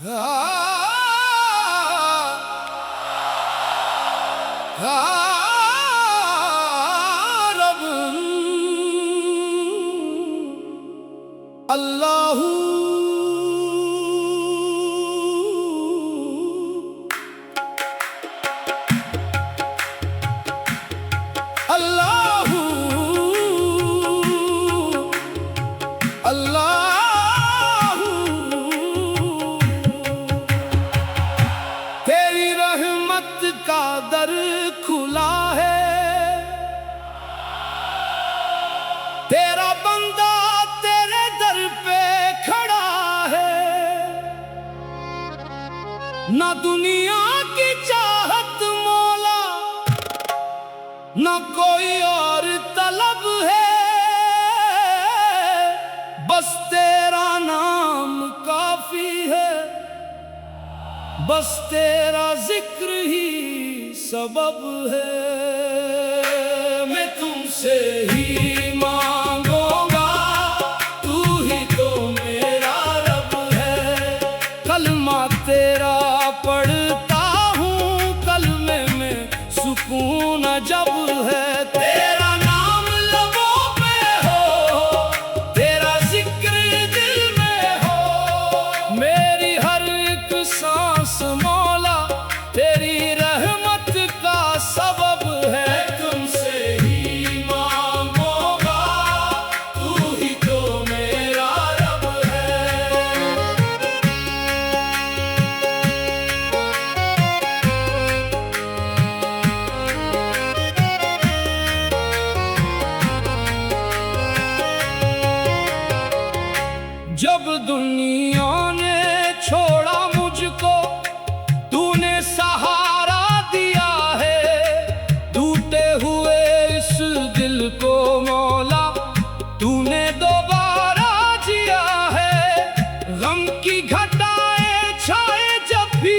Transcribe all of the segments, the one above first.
रब अल्लाहू अल्लाहू अल्लाहू तेरी रहमत का दर खुला है, तेरा बंदा तेरे दर पे खड़ा है। ना दुनिया की चाहत मौला, ना कोई और तलब है, बस तेरा नाम काफी है, बस तेरा जिक्र ही सबब है। मैं तुमसे ही मांगूंगा, तू ही तो मेरा रब है। कलमा तेरा पढ़ता हूँ, कलमे में सुकून जब है। तेरा नाम लबों पे हो, तेरा जिक्र दिल में हो, मेरी हर एक सांस मौला तेरी रहमत का सबब है। तुमसे ही मांगूंगा, तू ही तो मेरा रब है। जब दुनिया ने छोड़ा मुझको, तूने सहारा दिया है। टूटे हुए इस दिल को मौला तूने दोबारा जिया है। गम की घटाएं छाए जब भी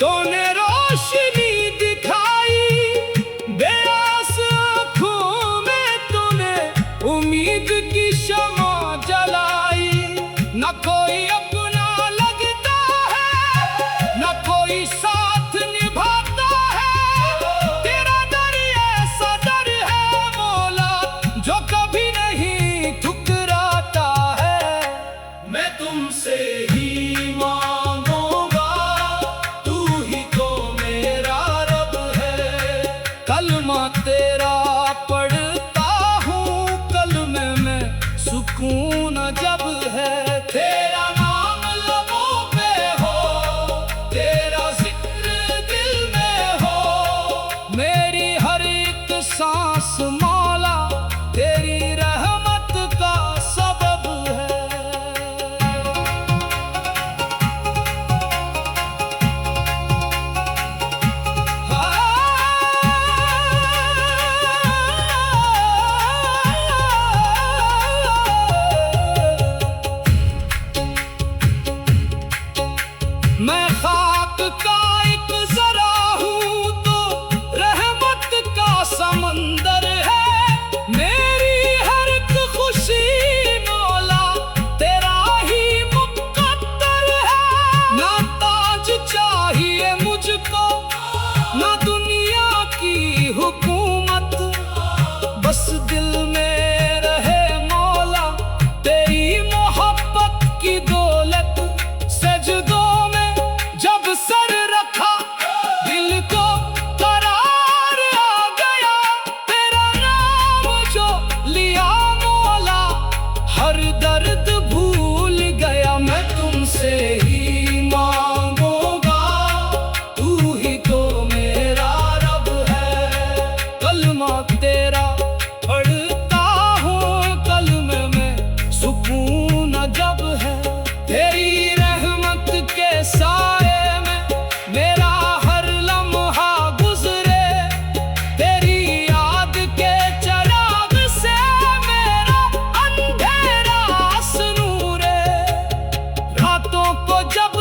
तूने रोशनी दिखाई, बेआस आँखों में तूने उम्मीद की शमा जलाई। न कोई अपना लगता है, न कोई साथ निभाता है, तेरा दर ऐसा दर है मौला जो कभी नहीं ठुकराता है। मैं तुमसे ही मांगूंगा, तू ही तो मेरा रब है। कलमा तेरा पढ़ता हूँ, कलमे में सुकून जब है। तेरा नाम लबों पे हो, तेरा जिक्र दिल में हो, मेरी हर एक सांस मौला तेरी रहमत का सबब है। मैं खाक का एक जरा हूँ तो रहमत का समंदर है। मेरी हर एक खुशी मौला तेरा ही मुकद्दर है। ना ताज चाहिए मुझको, ना दुनिया की हुकूमत, बस दिल में रहे मौला तेरी मोहब्बत की दौलत। सजदों में जब सर रखा, दिल को करार आ गया। तेरा नाम जो लिया मौला, हर दर्द भूल गया। मैं तुमसे ही मांगूंगा, तू ही तो मेरा रब है। कलमा तेरा पढ़ता हूँ, कलमे में सुकून जब है। तेरी रहमत के साए में मेरा हर लम्हा गुजरे, तेरी याद के चराग से मेरा अंधेरा नूरे। रातों को जब